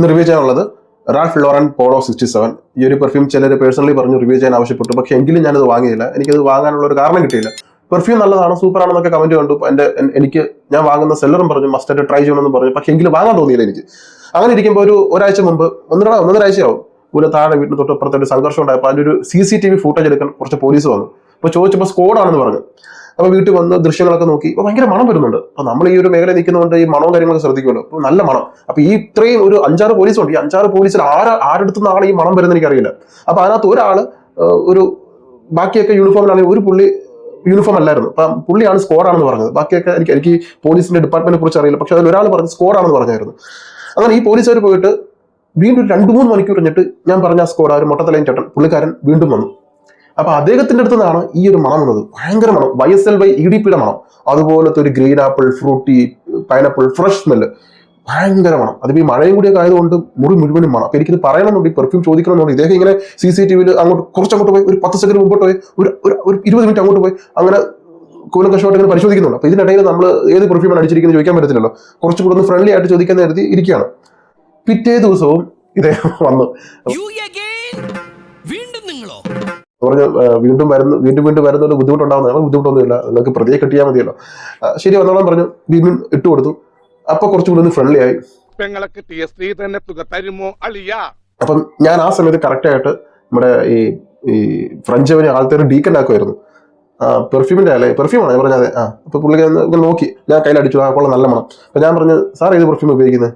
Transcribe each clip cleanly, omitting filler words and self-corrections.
ഇന്ന് റിവ്യൂ ചെയ്യാനുള്ളത് Ralph Lauren polo 67. ഈ ഒരു പെർഫ്യൂം ചിലർ പേഴ്സണലി പറഞ്ഞു റിവ്യൂ ചെയ്യാൻ ആവശ്യപ്പെട്ടു. പക്ഷെ എങ്കിലും ഞാനത് വാങ്ങിയില്ല. എനിക്കത് വാങ്ങാനുള്ള ഒരു കാരണം കിട്ടിയില്ല. പെർഫ്യൂം നല്ലതാണ്, സൂപ്പർ ആണെന്നൊക്കെ കമന്റ് കണ്ടു. എനിക്ക് ഞാൻ വാങ്ങുന്ന സെല്ലറും പറഞ്ഞു മസ്റ്റായിട്ട് ട്രൈ ചെയ്യണമെന്ന് പറഞ്ഞു. പക്ഷെ എങ്കിലും വാങ്ങാൻ തോന്നിയില്ല എനിക്ക്. അങ്ങനെ ഇരിക്കുമ്പോൾ ഒരാഴ്ച മുമ്പ് ഒന്നരാഴ്ചയാവും ഇവിടെ താഴെ വീട്ടിന് തൊട്ടപ്പുറത്തെ ഒരു സംഘർഷം ഉണ്ടായപ്പോൾ അതിൻ്റെ ഒരു CCTV ഫുട്ടേജ് എടുക്കാൻ കുറച്ച് പോലീസ് വന്നു. അപ്പോൾ ചോദിച്ചപ്പോൾ സ്ക്വാഡാണെന്ന് പറഞ്ഞു. അപ്പോൾ വീട്ടിൽ വന്ന് ദൃശ്യങ്ങളൊക്കെ നോക്കി. അപ്പോൾ ഭയങ്കര മണം വരുന്നുണ്ട്. അപ്പോൾ നമ്മൾ ഈ ഒരു മേഖല നിൽക്കുന്നതുകൊണ്ട് ഈ മണവും കാര്യങ്ങളൊക്കെ ശ്രദ്ധിക്കുമല്ലോ. അപ്പോൾ നല്ല മണം. അപ്പോൾ ഈ ഇത്രയും ഒരു 5-6 പോലീസുണ്ട്. ഈ 5-6 പോലീസിൽ ആരെടുത്തുനിന്നാണ് ഈ മണം വരുന്നത് എനിക്കറിയില്ല. അപ്പോൾ അതിനകത്ത് ഒരാൾ ഒരു ബാക്കിയൊക്കെ യൂണിഫോമിലാണെങ്കിൽ ഒരു പുള്ളി യൂണിഫോം അല്ലായിരുന്നു. അപ്പം പുള്ളിയാണ് സ്ക്വാഡാണെന്ന് പറഞ്ഞത്. ബാക്കിയൊക്കെ എനിക്ക് പോലീസിന്റെ ഡിപ്പാർട്ട്മെന്റിനെ കുറിച്ച് അറിയില്ല. പക്ഷെ അതിൽ ഒരാൾ പറഞ്ഞ് സ്ക്വാഡാണെന്ന് പറഞ്ഞായിരുന്നു. അങ്ങനെ ഈ പോലീസുകാർ പോയിട്ട് വീണ്ടും 2-3 മണിക്കൂർ കഴിഞ്ഞിട്ട് ഞാൻ പറഞ്ഞ സ്ക്വാഡ് ഒരു മൊട്ടത്തലയും ചേട്ടൻ പുള്ളിക്കാരൻ വീണ്ടും വന്നു. അപ്പൊ അദ്ദേഹത്തിന്റെ അടുത്ത് നിന്നാണ് ഈ ഒരു മണം വന്നത്. ഭയങ്കര മണം, YSL EDPയുടെ മണം. അതുപോലത്തെ ഒരു green apple, fruity, pineapple, fresh smell, ഭയങ്കര മണം. അതിപ്പോ ഈ മഴയും കൂടിയൊക്കെ ആയതുകൊണ്ട് മുഴുവനും മണം. അപ്പൊ എനിക്കിത് പറയണമെന്നുണ്ട്, ഈ പെർഫ്യൂം ചോദിക്കണമെന്നുണ്ട്. ഇദ്ദേഹം ഇങ്ങനെ CCTVയിൽ കുറച്ചങ്ങോട്ട് പോയി, ഒരു 10 സെക്കൻഡ് മുമ്പോട്ട് പോയി, ഒരു 20 മിനിറ്റ് അങ്ങോട്ട് പോയി, അങ്ങനെ കൂലങ്കഷമായിട്ട് ഇങ്ങനെ പരിശോധിക്കുന്നുണ്ട്. അപ്പൊ ഇതിനിടയിൽ നമ്മൾ ഏത് പെർഫ്യൂമാണ് അടിച്ചിരിക്കുന്നത് ചോദിക്കാൻ പറ്റത്തില്ലല്ലോ. കുറച്ചും കൂടെ ഒന്ന് ഫ്രണ്ട്ലി ആയിട്ട് ചോദിക്കാൻ കരുതി ഇരിക്കുകയാണ്. പിറ്റേ ദിവസവും ഇദ്ദേഹം വന്നു പറഞ്ഞു വീണ്ടും വരുന്നൊരു ബുദ്ധിമുട്ടുണ്ടാവുന്നത്. നമ്മൾ ബുദ്ധിമുട്ടൊന്നുമില്ല, നിങ്ങൾക്ക് പ്രതിയെ കിട്ടിയാൽ മതിയല്ലോ. ശരി വന്നോളാം പറഞ്ഞു. വീണ്ടും ഇട്ട് കൊടുത്തു. അപ്പൊ കുറച്ചുകൂടി ഒന്ന് ഫ്രണ്ട്ലി ആയി. അപ്പം ഞാൻ ആ സമയത്ത് കറക്റ്റായിട്ട് നമ്മുടെ ഈ ഫ്രഞ്ച് ആൾക്കാർ ഡീക്കൻ ആക്കുമായിരുന്നു. പെർഫ്യൂമിന്റെ അല്ലേ, പെർഫ്യൂമാണ് ഞാൻ പറഞ്ഞത്. അപ്പൊ പുള്ളിക്ക് ഇങ്ങനെ നോക്കി, ഞാൻ കയ്യിലടിച്ചു. കൊള്ളാം, നല്ല മണം. അപ്പൊ ഞാൻ പറഞ്ഞു സാർ ഏത് പെർഫ്യൂം ഉപയോഗിക്കുന്നത്?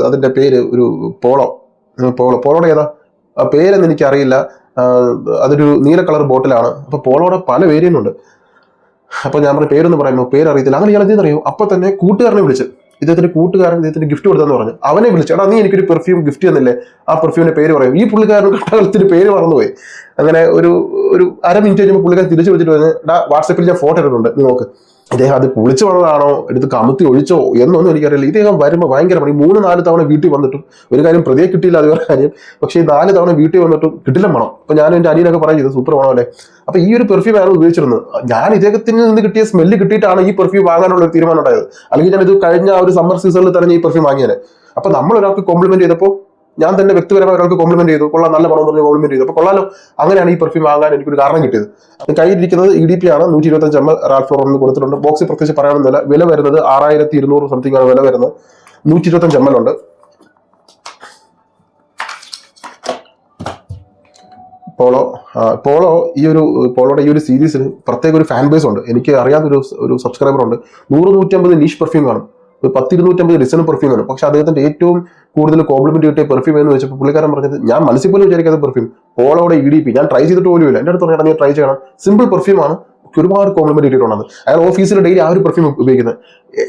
അതിന്റെ പേര് ഒരു പോളോടെ ഏതാ പേരെന്ന് എനിക്കറിയില്ല. അതൊരു നീല കളർ ബോട്ടിലാണ്. അപ്പൊ പോളോടെ പല വേരിയന്റ് ഉണ്ട്. അപ്പൊ ഞാൻ പറഞ്ഞ പേരൊന്നും പറയുമ്പോൾ പേരറിയത്തില്ല. അങ്ങനെ ഇയാൾ എന്തെന്നറിയോ, അപ്പൊ തന്നെ കൂട്ടുകാരനെ വിളിച്ച്, ഇദ്ദേഹത്തിന്റെ കൂട്ടുകാരൻ ഇദ്ദേഹത്തിന് ഗിഫ്റ്റ് കൊടുത്തെന്ന് പറഞ്ഞു. അവനെ വിളിച്ചു, എടാ നീ എനിക്കൊരു പെർഫ്യൂം ഗിഫ്റ്റ് തന്നില്ലേ, ആ പെർഫ്യൂമിന്റെ പേര് പറയും. ഈ പുള്ളിക്കാരൻ കട്ടകലത്തിന്റെ പേര് മറന്നുപോയി. അങ്ങനെ ഒരു അര മിനിറ്റ് കഴിഞ്ഞപ്പോൾ പുള്ളിക്കാരൻ തിരിച്ചു വിളിച്ചിട്ട് പറഞ്ഞു, വാട്സാപ്പിൽ ഞാൻ ഫോട്ടോ ഇട്ടിട്ടുണ്ട്, നീ നോക്ക്. ഇദ്ദേഹം അത് കുളിച്ചു വന്നതാണോ എടുത്ത് കമത്തി ഒഴിച്ചോ എന്നൊന്നും എനിക്കറിയില്ല. ഇദ്ദേഹം വരുമ്പോൾ ഭയങ്കര മണം. 3-4 തവണ വീട്ടിൽ വന്നിട്ടും ഒരു കാര്യം പ്രതിയെ കിട്ടിയില്ല, അത് വേറെ കാര്യം. പക്ഷേ ഈ 4 തവണ വീട്ടിൽ വന്നിട്ടും കിട്ടില്ല മണം. അപ്പൊ ഞാൻ എൻ്റെ അനിയനൊക്കെ പറയും ചെയ്തു സൂപ്പർ മണം അല്ലേ. അപ്പൊ ഈ ഒരു പെർഫ്യൂം ആണ് ഉപയോഗിച്ചിരുന്നത്. ഞാൻ ഇദ്ദേഹത്തിൽ നിന്ന് കിട്ടിയ സ്മെല്ല് കിട്ടിയിട്ടാണ് ഈ പെർഫ്യൂം വാങ്ങാനുള്ള ഒരു തീരുമാനം ഉണ്ടായത്. അല്ലെങ്കിൽ ഞാൻ ഇത് കഴിഞ്ഞ ഒരു സമ്മർ സീസണിൽ തന്നെ ഈ പെർഫ്യൂം വാങ്ങിയാൽ. അപ്പൊ നമ്മൾ ഒരാൾക്ക് കോംപ്ലിമെന്റ് ചെയ്തപ്പോൾ ഞാൻ തന്നെ വ്യക്തിപരമായി ഒരാൾക്ക് കോംപ്ലിമെന്റ് ചെയ്തു, കൊള്ളാം നല്ല പണം പറഞ്ഞ് കോംപ്ലിമെന്റ് ചെയ്തു. അപ്പൊ കൊള്ളാലോ, അങ്ങനെയാണ് ഈ പെർഫ്യൂം വാങ്ങാൻ എനിക്കൊരു കാരണം കിട്ടിയത്. അത് കയ്യിലിരിക്കുന്നത് EDP ആണ്. 125 ml റാൽഫ് ലോറനിൽ കൊടുത്തിട്ടുണ്ട്. ബോക്സിൽ പ്രത്യേകിച്ച് പറയാനൊന്നുമില്ല. വില വരുന്നത് 6200 സംതിങ് ആണ് വില വരുന്നത്. 125 ml ഉണ്ട്. പോളോയുടെ ഈ ഒരു സീരീസിന് പ്രത്യേക ഒരു ഫാൻ ബേസ് ഉണ്ട്. എനിക്ക് അറിയാവുന്ന ഒരു സബ്സ്ക്രൈബർ ഉണ്ട്. 100-150 നീഷ് പെർഫ്യൂം കാണും, 10-250 ഡിസൈൻ പെർഫ്യൂം ആണ്. പക്ഷെ അദ്ദേഹത്തിന്റെ ഏറ്റവും കൂടുതൽ കോംപ്ലിമെന്റ് കിട്ടിയ പെർഫ്യൂം എന്ന് വെച്ചപ്പോൾ പുള്ളിക്കാരൻ പറഞ്ഞത്, ഞാൻ മനസ്സിൽ പോലും വിചാരിക്കാത്ത പെർഫ്യൂം പോളോയുടെ EDP. ഞാൻ ട്രൈ ചെയ്തിട്ട് പോലും ഇല്ല. എൻ്റെ അടുത്ത് പറഞ്ഞാൽ നീ ട്രൈ ചെയ്യണം, സിമ്പിൾ പെർഫ്യൂം ആണ്, ഒരുപാട് കോംപ്ലിമെന്റ് കിട്ടിയിട്ടുള്ളത്. അയാൾ ഓഫീസിൽ ഡെയിലി ആ ഒരു പെർഫ്യൂം ഉപയോഗിക്കുന്നത്.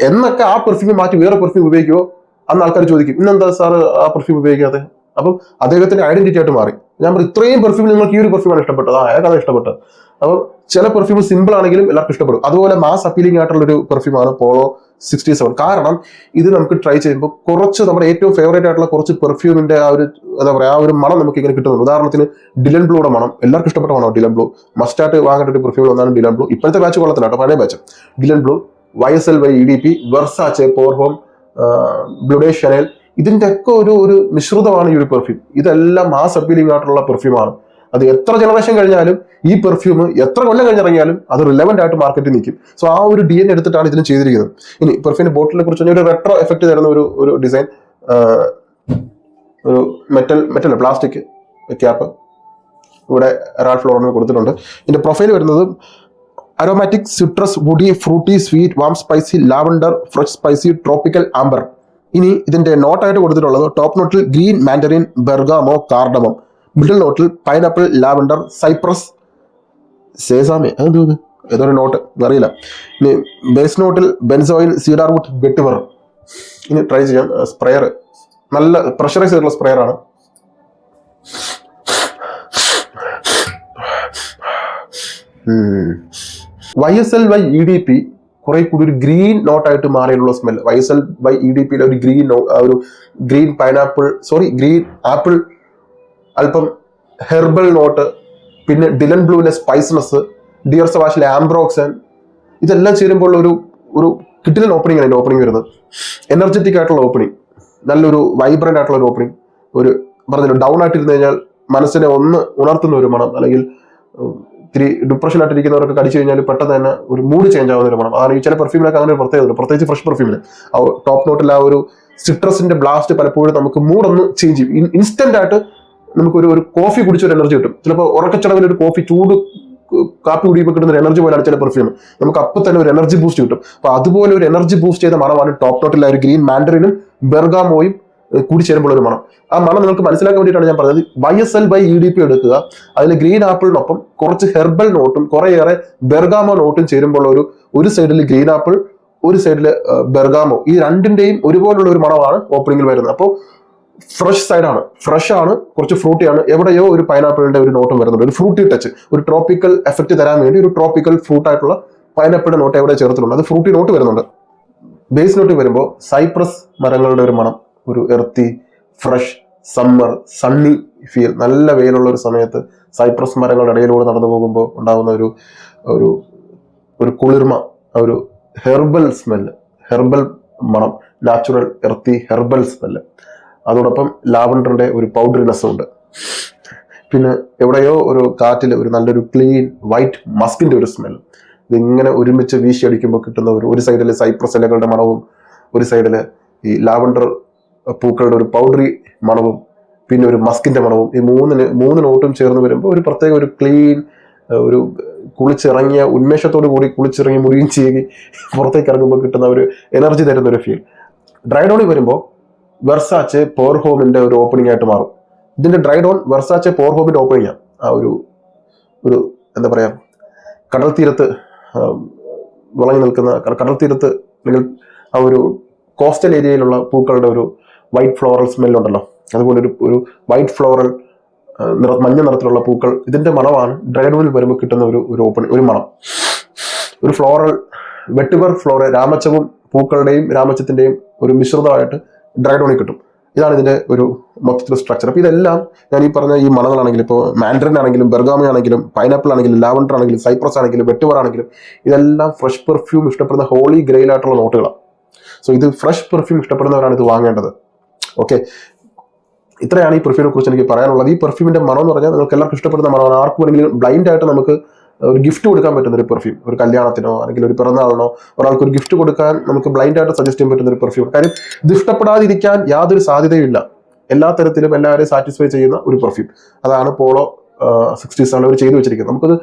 എന്നൊക്കെ ആ പെർഫ്യൂം മാറ്റി വേറെ പെർഫ്യൂം ഉപയോഗിക്കുമോ അന്ന് ആൾക്കാർ ചോദിക്കും, ഇന്നെന്താ സാർ ആ പെർഫ്യൂം ഉപയോഗിക്കാതെ? അപ്പം അദ്ദേഹത്തിന്റെ ഐഡന്റിറ്റി ആയിട്ട് മാറി. ഞാൻ പറഞ്ഞു ഇത്രയും പെർഫ്യൂം നിങ്ങൾക്ക് ഈ ഒരു പെർഫ്യൂമാണ് ഇഷ്ടപ്പെട്ടത്, അയാൾക്കത് ഇഷ്ടപ്പെട്ടത്. അപ്പം ചില പെർഫ്യൂം സിമ്പിൾ ആണെങ്കിലും എല്ലാവർക്കും ഇഷ്ടപ്പെടും. അതുപോലെ മാസ് അപ്പീലിംഗ് ആയിട്ടുള്ള ഒരു പെർഫ്യൂമാണ് പോളോ 67. കാരണം ഇത് നമുക്ക് ട്രൈ ചെയ്യുമ്പോൾ കുറച്ച് നമ്മുടെ ഏറ്റവും ഫേവറേറ്റ് ആയിട്ടുള്ള കുറച്ച് പെർഫ്യൂമിന്റെ ആ ഒരു എന്താ പറയുക, ആ ഒരു മണം നമുക്ക് ഇങ്ങനെ കിട്ടുന്നുണ്ട്. ഉദാഹരണത്തിന് ഡിലൻ ബ്ലൂയുടെ മണം എല്ലാവർക്കും ഇഷ്ടപ്പെട്ട മണം. ഡിലൻ ബ്ലൂ മസ്റ്റായിട്ട് വാങ്ങേണ്ട ഒരു പെർഫ്യൂം ഒന്നാണ് ഡിലൻ ബ്ലൂ. ഇപ്പോഴത്തെ ബാച്ച് കൊള്ളത്തില്ല കേട്ടോ, പഴയ batch. Dylan blue, YSL EDP, വെർസാച്ചെ, പോർഹോം, ബ്ലൂഡേ ഷനൽ, ഇതിന്റെ ഒക്കെ ഒരു മിശ്രിതമാണ് ഈ ഒരു പെർഫ്യൂം. ഇതെല്ലാം മാസ് അപ്പീലിംഗ് ആയിട്ടുള്ള പെർഫ്യൂമാണ്. അത് എത്ര ജനറേഷൻ കഴിഞ്ഞാലും ഈ പെർഫ്യൂം എത്ര കൊല്ലം കഴിഞ്ഞിറങ്ങിയാലും അത് റിലവന്റ് ആയിട്ട് മാർക്കറ്റിൽ നിൽക്കും. സോ ആ ഒരു DNA എടുത്തിട്ടാണ് ഇതിന് ചെയ്തിരിക്കുന്നത്. ഇനി പെർഫ്യൂമിന്റെ ബോട്ടിലിനെ കുറിച്ച് ഒരു റെട്രോ എഫക്ട് തരുന്ന ഒരു ഡിസൈൻ, ഒരു മെറ്റൽ പ്ലാസ്റ്റിക് ക്യാപ്പ് ഇവിടെ റാൽഫ് ലോറനിൽ കൊടുത്തിട്ടുണ്ട്. ഇതിന്റെ പ്രൊഫൈൽ വരുന്നത് aromatic, citrus, woody, fruity, sweet, warm spicy, lavender, fresh spicy, tropical, amber. ഇനി ഇതിന്റെ നോട്ടായിട്ട് കൊടുത്തിട്ടുള്ളത് ടോപ്പ് നോട്ടിൽ green, mandarin, bergamot, cardamom. Middle നോട്ടിൽ പൈനാപ്പിൾ, ലാവൻഡർ, സൈപ്രസ്, സേസാമെ, അതെന്തോ ഏതൊരു നോട്ട് അറിയില്ല. ഇനി ബേസ് നോട്ടിൽ ബെൻസോയിൽ, സീഡാർ വുഡ്, വെട്ടിവർ. ഇനി ട്രൈ ചെയ്യാം. സ്പ്രെയർ നല്ല പ്രഷറൈസ് ചെയ്തിട്ടുള്ള സ്പ്രെയർ ആണ്. YSL EDP കുറെ കൂടി ഒരു ഗ്രീൻ നോട്ടായിട്ട് മാറിയുള്ള സ്മെൽ. YSL EDPയിലെ ഒരു ഗ്രീൻ പൈനാപ്പിൾ, ഗ്രീൻ ആപ്പിൾ, അല്പം ഹെർബൽ നോട്ട്, പിന്നെ ഡിലൻ ബ്ലൂവിലെ സ്പൈസ്നെസ്, ഡിയർ സവാഷിലെ ആംബ്രോക്സൻ, ഇതെല്ലാം ചേരുമ്പോൾ ഒരു കിട്ടിലൻ ഓപ്പണിംഗ് ആണ് ഓപ്പണിംഗ് വരുന്നത്. എനർജറ്റിക് ആയിട്ടുള്ള ഓപ്പണിംഗ്. നല്ലൊരു വൈബ്രന്റ് ആയിട്ടുള്ള ഒരു ഓപ്പണിംഗ്, ഒരു പറഞ്ഞല്ലോ ഡൗൺ ആയിട്ടിരുന്നു കഴിഞ്ഞാൽ മനസ്സിനെ ഒന്ന് ഉണർത്തുന്ന ഒരു മണം, അല്ലെങ്കിൽ ഇത്തിരി ഡിപ്രഷൻ ആയിട്ടിരിക്കുന്നവരൊക്കെ കടിച്ചു കഴിഞ്ഞാൽ പെട്ടെന്ന് തന്നെ ഒരു മൂഡ് ചേഞ്ച് ആവുന്ന ഒരു മണം. അതാണ് ഈ ചില പെർഫ്യൂമിനൊക്കെ അങ്ങനെ ഒരു പ്രത്യേകത, പ്രത്യേകിച്ച് ഫ്രഷ് പെർഫ്യൂമിന് ആ ടോപ്പ് നോട്ടിൽ ആ ഒരു സിട്രസിന്റെ ബ്ലാസ്റ്റ് പലപ്പോഴും നമുക്ക് മൂഡൊന്ന് ചേഞ്ച് ചെയ്യും. ഇൻസ്റ്റന്റ് ആയിട്ട് നമുക്കൊരു കോഫി കുടിച്ചൊരു എനർജി കിട്ടും. ചിലപ്പോൾ ഉറക്കച്ചടവിൽ ഒരു കോഫി ചൂട് കാപ്പി കുടിയുമ്പോൾ കിട്ടുന്ന ഒരു എനർജി പോലെയാണ് ചില പെർഫ്യൂം, നമുക്ക് അപ്പം തന്നെ ഒരു എനർജി ബൂസ്റ്റ് കിട്ടും. അപ്പൊ അതുപോലെ ഒരു എനർജി ബൂസ്റ്റ് ചെയ്ത മണമാണ് ടോപ്പ് നോട്ടിലെ ഒരു ഗ്രീൻ മാൻഡറിനും ബെർഗാമോയും കൂടി ചേരുമ്പോൾ ഒരു മണം. ആ മണം നിങ്ങൾക്ക് മനസ്സിലാക്കാൻ വേണ്ടിയിട്ടാണ് ഞാൻ പറഞ്ഞത്. YSL by EDP എടുക്കുക, അതിൽ ഗ്രീൻ ആപ്പിളിനൊപ്പം കുറച്ച് ഹെർബൽ നോട്ടും കുറേയേറെ ബെർഗാമോ നോട്ടും ചേരുമ്പോൾ ഒരു സൈഡിൽ ഗ്രീൻ ആപ്പിൾ, ഒരു സൈഡിൽ ബെർഗാമോ, ഈ രണ്ടിന്റെയും ഒരുപോലുള്ള ഒരു മണമാണ് ഓപ്പണിംഗിൽ വരുന്നത്. അപ്പോൾ ഫ്രഷ് സൈഡാണ്, ഫ്രഷ് ആണ്, കുറച്ച് ഫ്രൂട്ടിയാണ്, എവിടെയോ ഒരു പൈനാപ്പിളിന്റെ ഒരു നോട്ടും വരുന്നുണ്ട്, ഒരു ഫ്രൂട്ടി ടച്ച്, ഒരു ട്രോപ്പിക്കൽ എഫക്ട് തരാൻ വേണ്ടി ഒരു ട്രോപ്പിക്കൽ ഫ്രൂട്ട് ആയിട്ടുള്ള പൈനാപ്പിളിന്റെ നോട്ട് എവിടെ ചേർത്തിട്ടുണ്ട്, അത് ഫ്രൂട്ടി നോട്ട് വരുന്നുണ്ട്. ബേസ് നോട്ട് വരുമ്പോൾ സൈപ്രസ് മരങ്ങളുടെ ഒരു മണം, ഒരു earthy fresh summer Sunny feel, നല്ല വെയിലുള്ള ഒരു സമയത്ത് സൈപ്രസ് മരങ്ങളുടെ ഇടയിലൂടെ നടന്നു പോകുമ്പോൾ ഉണ്ടാകുന്ന ഒരു കുളിർമ, ഒരു ഹെർബൽ സ്മെല്ല്, ഹെർബൽ മണം, നാച്ചുറൽ എർത്തി ഹെർബൽ സ്മെല്ല്. അതോടൊപ്പം ലാവൻഡറിന്റെ ഒരു പൗഡറിനെസ് ഉണ്ട്. പിന്നെ എവിടെയോ ഒരു കാറ്റിൽ ഒരു നല്ലൊരു ക്ലീൻ വൈറ്റ് മസ്കിന്റെ ഒരു സ്മെൽ. ഇതിങ്ങനെ ഒരുമിച്ച് വീശി അടിക്കുമ്പോൾ കിട്ടുന്ന ഒരു സൈഡിൽ സൈപ്രസ് ഇലകളുടെ മണവും, ഒരു സൈഡിൽ ഈ ലാവൻഡർ പൂക്കളുടെ ഒരു പൗഡറി മണവും, പിന്നെ ഒരു മസ്കിന്റെ മണവും, ഈ മൂന്ന് നോട്ടും ചേർന്ന് വരുമ്പോൾ ഒരു പ്രത്യേക ഒരു ക്ലീൻ, ഒരു കുളിച്ചിറങ്ങിയ ഉന്മേഷത്തോടു കൂടി കുളിച്ചിറങ്ങി മുറിയും ചെയ്യും പുറത്തേക്ക് ഇറങ്ങുമ്പോൾ കിട്ടുന്ന ഒരു എനർജി തരുന്ന ഒരു ഫീൽ. ഡ്രൈഡോണി വരുമ്പോൾ വെർസാച്ചെ പോർ ഹോമിന്റെ ഒരു ഓപ്പണിംഗ് ആയിട്ട് മാറും. ഇതിന്റെ ഡ്രൈ ഡോൺ വെർസാച്ചെ പോർ ഹോമിന്റെ ഓപ്പണിംഗ് ആണ്. ആ ഒരു എന്താ പറയാ, കടൽ തീരത്ത് വിളഞ്ഞു നിൽക്കുന്ന, കടൽ തീരത്ത് അല്ലെങ്കിൽ ആ ഒരു കോസ്റ്റൽ ഏരിയയിലുള്ള പൂക്കളുടെ ഒരു വൈറ്റ് ഫ്ലോറൽ സ്മെല്ലുണ്ടല്ലോ, അതുപോലെ ഒരു വൈറ്റ് ഫ്ലോറൽ മഞ്ഞ നിറത്തിലുള്ള പൂക്കൾ, ഇതിന്റെ മണമാണ് ഡ്രൈ ഡോണിൽ വരുമ്പോൾ കിട്ടുന്ന ഒരു ഓപ്പണിംഗ്, ഒരു മണം, ഒരു ഫ്ലോറൽ വെട്ടിവർ ഫ്ലോറ, രാമച്ചവും പൂക്കളുടെയും രാമച്ചത്തിന്റെയും ഒരു മിശ്രിതമായിട്ട് ഡ്രൈഡോണിൽ കിട്ടും. ഇതാണ് ഇതിന്റെ ഒരു മൊത്തത്തിലുള്ള സ്ട്രക്ചർ. അപ്പൊ ഇതെല്ലാം ഞാൻ ഈ പറഞ്ഞ ഈ മണങ്ങളാണെങ്കിലും, ഇപ്പോൾ മാൻഡറിൻ ആണെങ്കിലും ബെർഗാമോ ആണെങ്കിലും പൈനാപ്പിൾ ആണെങ്കിലും ലാവൻഡർ ആണെങ്കിലും സൈപ്രസ് ആണെങ്കിലും വെട്ടിവർ ആണെങ്കിലും, ഇതെല്ലാം ഫ്രഷ് പെർഫ്യൂം ഇഷ്ടപ്പെടുന്ന ഹോളി ഗ്രെയിൽ ആയിട്ടുള്ള നോട്ടുകളാണ്. സോ ഇത് ഫ്രഷ് പെർഫ്യൂം ഇഷ്ടപ്പെടുന്നവരാണ് ഇത് വാങ്ങേണ്ടത്. ഓക്കെ, ഇത്രയാണ് ഈ പെർഫ്യൂമിനെ കുറിച്ച് എനിക്ക് പറയാനുള്ളത്. ഈ പെർഫ്യൂമിന്റെ മണം എന്ന് പറഞ്ഞാൽ നിങ്ങൾക്ക് എല്ലാവർക്കും ഇഷ്ടപ്പെടുന്ന മണമാണ്. ആർക്കും വേണമെങ്കിലും ബ്ലൈൻഡ് ആയിട്ട് നമുക്ക് ഒരു ഗിഫ്റ്റ് കൊടുക്കാൻ പറ്റുന്ന ഒരു പെർഫ്യൂം, ഒരു കല്യാണത്തിനോ അല്ലെങ്കിൽ ഒരു പിറന്നാളിനോ ഒരാൾക്ക് ഒരു ഗിഫ്റ്റ് കൊടുക്കാൻ നമുക്ക് ബ്ലൈൻഡ് ആയിട്ട് സജസ്റ്റ് ചെയ്യാൻ പറ്റുന്ന ഒരു പെർഫ്യൂം. കാര്യം ഇത് ഇഷ്ടപ്പെടാതിരിക്കാൻ യാതൊരു സാധ്യതയുമില്ല, എല്ലാ തരത്തിലും എല്ലാവരെയും സാറ്റിസ്ഫൈ ചെയ്യുന്ന ഒരു പെർഫ്യൂം. അതാണ് പോളോ 67 അവർ ചെയ്തു വെച്ചിരിക്കുന്നത്. നമുക്കത്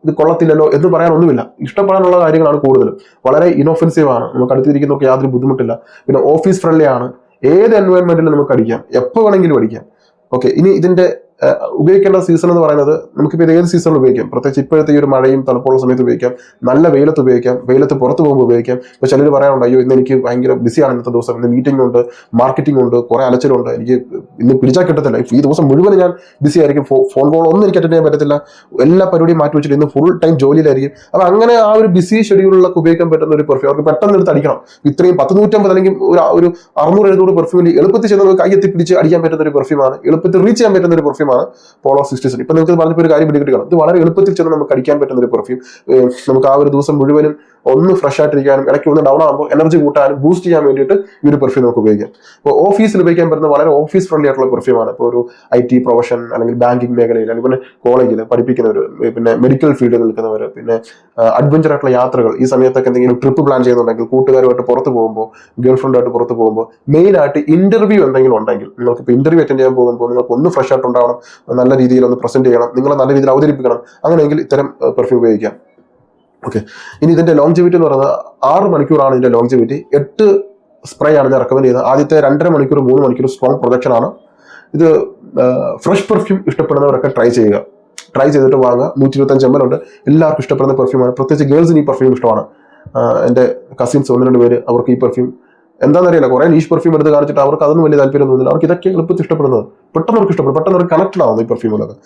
ഇത് കൊള്ളത്തില്ലല്ലോ എന്ന് പറയാനൊന്നുമില്ല, ഇഷ്ടപ്പെടാനുള്ള കാര്യങ്ങളാണ് കൂടുതലും. വളരെ ഇനോഫെൻസീവ് ആണ്, നമുക്ക് അടുത്തിരിക്കുന്നവർക്ക് യാതൊരു ബുദ്ധിമുട്ടില്ല. പിന്നെ ഓഫീസ് ഫ്രണ്ട്ലി ആണ്, ഏത് എൻവയോൺമെന്റിലും നമുക്ക് അടിക്കാം, എപ്പോൾ വേണമെങ്കിലും അടിക്കാം. ഓക്കെ, ഇനി ഇതിന്റെ ഉപയോഗിക്കേണ്ട സീസൺ എന്ന് പറയുന്നത് നമുക്കിപ്പോൾ ഇത് ഏത് സീസണിൽ ഉപയോഗിക്കാം, പ്രത്യേകിച്ച് ഇപ്പോഴത്തെ ഈ ഒരു മഴയും തണുപ്പുള്ള സമയത്ത് ഉപയോഗിക്കാം, നല്ല വെയിലത്ത് ഉപയോഗിക്കാം, വെയിലത്ത് പുറത്ത് പോകുമ്പോൾ ഉപയോഗിക്കാം. ഇപ്പോൾ ചിലർ പറയാറുണ്ട്, അയ്യോ ഇന്ന് എനിക്ക് ഭയങ്കര ബിസിയാണ് ഇന്നത്തെ ദിവസം, ഇന്ന് മീറ്റിംഗ് ഉണ്ട്, മാർക്കറ്റിംഗ് ഉണ്ട്, കുറെ അലച്ചിലുണ്ട്, എനിക്ക് ഇന്ന് പിടിച്ചാൽ കിട്ടത്തില്ല, ഈ ദിവസം മുഴുവൻ ഞാൻ ബിസി ആയിരിക്കും, ഫോൺ കോൾ ഒന്നും എനിക്ക് അറ്റൻഡ് ചെയ്യാൻ പറ്റത്തില്ല, എല്ലാ പരിപാടിയും മാറ്റി വെച്ചിട്ട് ഇന്ന് ഫുൾ ടൈം ജോലിയിലായിരിക്കും. അപ്പോൾ അങ്ങനെ ആ ഒരു ബിസി ഷെഡ്യൂളിലൊക്കെ ഉപയോഗിക്കാൻ പറ്റുന്ന ഒരു പെർഫ്യൂം, അവർക്ക് പെട്ടെന്ന് എടുത്ത് അടിക്കണം. ഇത്രയും 150 അല്ലെങ്കിൽ ഒരു 600-700 പെർഫ്യൂമിൽ എളുപ്പത്തിൽ ചെന്ന് കൈയെത്തി പിടിച്ച് അടിക്കാൻ പറ്റുന്ന ഒരു പെർഫ്യൂമാണ്, എളുപ്പത്തിൽ റീച്ച് ചെയ്യാൻ പറ്റുന്ന ഒരു പെർഫ്യൂമാണ് പോളോ 67. ഇപ്പൊ നിങ്ങൾക്ക് പറഞ്ഞപ്പോൾ ഒരു കാര്യം പിടികിട്ടുകയാണ്, ഇത് വളരെ എളുപ്പത്തിൽ ചെന്ന് നമുക്ക് അടിക്കാൻ പറ്റുന്ന ഒരു പെർഫ്യൂം. നമുക്ക് ആ ഒരു ദിവസം മുഴുവനും ഒന്ന് ഫ്രഷ് ആയിട്ടിരിക്കാനും ഇടയ്ക്ക് ഒന്ന് ഡൗൺ ആകുമ്പോൾ എനർജി കൂട്ടാനും ബൂസ്റ്റ് ചെയ്യാൻ വേണ്ടിയിട്ട് ഈ ഒരു പെർഫ്യൂം നമുക്ക് ഉപയോഗിക്കാം. ഇപ്പോൾ ഓഫീസിൽ ഉപയോഗിക്കാൻ പറ്റുന്ന വളരെ ഓഫീസ് ഫ്രണ്ട്ലി ആയിട്ടുള്ള പെർഫ്യൂമാണ്. ഇപ്പോൾ ഒരു IT പ്രൊഫഷൻ അല്ലെങ്കിൽ ബാങ്കിങ് മേഖലയിൽ, അല്ലെങ്കിൽ പിന്നെ കോളേജിൽ പഠിപ്പിക്കുന്നവർ, പിന്നെ മെഡിക്കൽ ഫീൽഡിൽ നിൽക്കുന്നവർ, പിന്നെ അഡ്വഞ്ചർ ആയിട്ടുള്ള യാത്രകൾ, ഈ സമയത്തൊക്കെ എന്തെങ്കിലും ട്രിപ്പ് പ്ലാൻ ചെയ്യുന്നുണ്ടെങ്കിൽ, കൂട്ടുകാരുമായിട്ട് പുറത്ത് പോകുമ്പോൾ, ഗേൾ ഫ്രണ്ടായിട്ട് പുറത്ത് പോകുമ്പോൾ, മെയിനായിട്ട് ഇന്റർവ്യൂ എന്തെങ്കിലും ഉണ്ടെങ്കിൽ, നിങ്ങൾക്ക് ഇപ്പോൾ ഇന്റർവ്യൂ അറ്റൻഡ് ചെയ്യാൻ പോകുമ്പോൾ നിങ്ങൾക്ക് ഒന്ന് ഫ്രഷ് ആയിട്ട് ഉണ്ടാവണം, നല്ല രീതിയിൽ ഒന്ന് പ്രസന്റ് ചെയ്യണം, നിങ്ങളെ നല്ല രീതിയിൽ അവതരിപ്പിക്കണം, അങ്ങനെയെങ്കിൽ ഇത്തരം പെർഫ്യൂം ഉപയോഗിക്കാം. ഓക്കെ, ഇനി ഇതിന്റെ ലോങ്ജിവിറ്റി എന്ന് പറയുന്നത് 6 മണിക്കൂറാണ് ഇതിന്റെ ലോങ്ജിവിറ്റി. 8 സ്പ്രേ ആണ് ഞാൻ റെക്കമെൻഡ് ചെയ്യുന്നത്. ആദ്യത്തെ 2.5 മണിക്കൂർ 3 മണിക്കൂർ സ്ട്രോങ് പ്രൊഡക്ഷൻ ആണ്. ഇത് ഫ്രഷ് പെർഫ്യൂം ഇഷ്ടപ്പെടുന്നവരൊക്കെ ട്രൈ ചെയ്തിട്ട് വാങ്ങുക. 125 ml ഉണ്ട്. എല്ലാവർക്കും ഇഷ്ടപ്പെടുന്ന പെർഫ്യൂമാണ്, പ്രത്യേകിച്ച് ഗേൾസിന് ഈ പെർഫ്യൂം ഇഷ്ടമാണ്. എൻ്റെ കസിൻസ് 1-2 പേര്, അവർക്ക് ഈ പെർഫ്യൂം എന്താണെന്നറിയില്ല, കുറെ നീഷ് പെർഫ്യൂം എടുത്ത് കാണിച്ചിട്ട് അവർക്ക് അതൊന്നും വലിയ താല്പര്യം തോന്നുന്നില്ല. അവർക്ക് ഇതൊക്കെ എളുപ്പത്തിൽ ഇഷ്ടപ്പെടുന്നത്, പെട്ടെന്ന് അവർക്ക് ഇഷ്ടപ്പെടും, പെട്ടെന്ന് അവർക്ക് കണക്റ്റഡ് ആവുന്നു ഈ പെർഫ്യൂമിലൊക്കെ.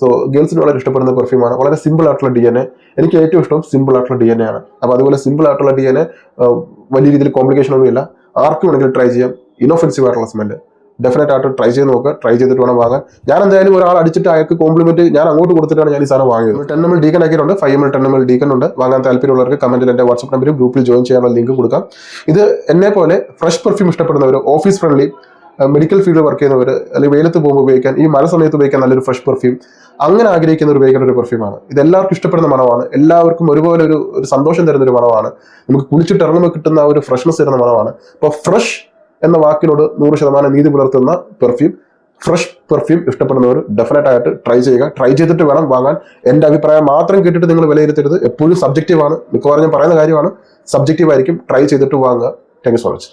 സോ ഗേൾസിന് വളരെ ഇഷ്ടപ്പെടുന്ന പെർഫ്യൂമാണ്. വളരെ സിമ്പിൾ ആയിട്ടുള്ള DNA, എനിക്ക് ഏറ്റവും ഇഷ്ടം സിമ്പിൾ ആയിട്ടുള്ള DNA ആണ്. അപ്പോൾ അതുപോലെ സിമ്പിൾ ആയിട്ടുള്ള DNA, വലിയ രീതിയിൽ കോംപ്ലിക്കേഷൻ ഒന്നുമില്ല, ആർക്കും വേണമെങ്കിലും ട്രൈ ചെയ്യാം. ഇനോഫെൻസീവ് ആയിട്ടുള്ള സ്മെല്ല്, ഡെഫിനറ്റ് ആയിട്ട് ട്രൈ ചെയ്ത് നോക്കുക. ട്രൈ ചെയ്തിട്ട് വേണം വാങ്ങാൻ. ഞാൻ എന്തായാലും ഒരാൾ അടിച്ചിട്ട് അയാൾക്ക് കോംപ്ലിമെന്റ് ഞാൻ അങ്ങോട്ട് കൊടുത്തിട്ടാണ് ഞാൻ ഈ സാധനം വാങ്ങിയത്. 10 ml ഡീക്കൻ ആക്കിയിട്ടുണ്ട്, 5 ml 10 ml ഡീക്കൻ ഉണ്ട്. വാങ്ങാൻ താല്പര്യമുള്ളവർക്ക് കമന്റിൽ എന്റെ വാട്സ്ആപ്പ് നമ്പറും ഗ്രൂപ്പിൽ ജോയിൻ ചെയ്യാനുള്ള ലിങ്ക് കൊടുക്കാം. ഇത് എന്നെ പോലെ ഫ്രഷ് പെർഫ്യൂം ഇഷ്ടപ്പെടുന്നവർ, ഓഫീസ് ഫ്രണ്ട്ലി, മെഡിക്കൽ ഫീൽഡിൽ വർക്ക് ചെയ്യുന്നവർ, അല്ലെങ്കിൽ വെയിലത്ത് പോകുമ്പോൾ ഉപയോഗിക്കാൻ, ഈ മഴ സമയത്ത് ഉപയോഗിക്കാൻ നല്ലൊരു ഫ്രഷ് പെർഫ്യൂം, അങ്ങനെ ആഗ്രഹിക്കുന്നവർ ഉപയോഗിക്കേണ്ട ഒരു പെർഫ്യൂമാണ്. ഇത് എല്ലാവർക്കും ഇഷ്ടപ്പെടുന്ന മണമാണ്. എല്ലാവർക്കും ഒരുപോലെ ഒരു സന്തോഷം തരുന്ന ഒരു മണമാണ്. നമുക്ക് കുളിച്ചിട്ട് ഇറങ്ങുമ്പോൾ കിട്ടുന്ന ഒരു ഫ്രഷ്നെസ് തരുന്ന മണമാണ്. അപ്പോൾ ഫ്രഷ് എന്ന വാക്കിനോട് 100% നീതി പുലർത്തുന്ന പെർഫ്യൂം, ഫ്രഷ് പെർഫ്യൂം ഇഷ്ടപ്പെടുന്നവർ ഡെഫിനറ്റ് ആയിട്ട് ട്രൈ ചെയ്യുക. ട്രൈ ചെയ്തിട്ട് വേണം വാങ്ങാൻ. എന്റെ അഭിപ്രായം മാത്രം കേട്ടിട്ട് നിങ്ങൾ വിലയിരുത്തരുത്. എപ്പോഴും സബ്ജക്റ്റീവ് ആണ്. മിക്കവാറും ഞാൻ പറയുന്ന കാര്യമാണ്, സബ്ജക്റ്റീവ് ആയിരിക്കും. ട്രൈ ചെയ്തിട്ട് വാങ്ങുക. Thank you so much.